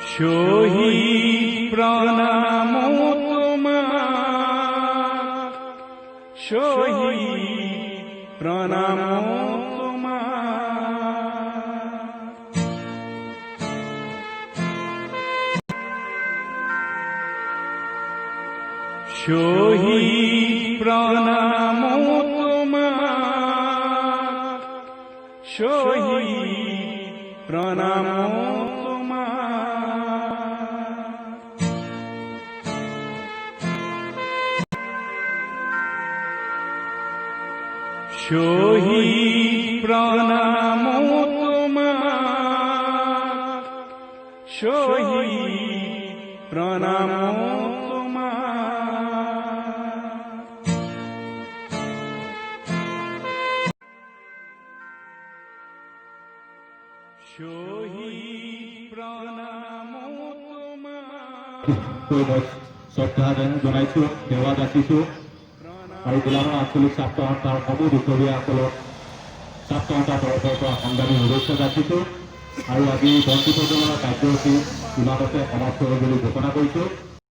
শহীদ প্রণাম তোমার, শহীদ প্রণাম তোমার। শহীদ প্রণাম তোমার, শহীদ প্রণাম শহীদ প্রণাম তোমার, শহীদ প্রণাম তোমার। শহীদ প্ৰণাম তোমার। শ্ৰদ্ধা জনাইছো, সেৱা যাচিছো আৰু জিলাৰ আঞ্চলিক ছাত্ৰ সন্থাৰ সমূহ বিষয়সকলক ছাত্ৰ সন্থাৰ তৰফৰ পৰা সংগ্ৰামী শুভেচ্ছা যাচিছোঁ আৰু আজি বন্তি প্ৰজ্বলনৰ কাৰ্যসূচী ইমানতে সমাপ্ত হ'ব বুলি ঘোষণা কৰিছোঁ।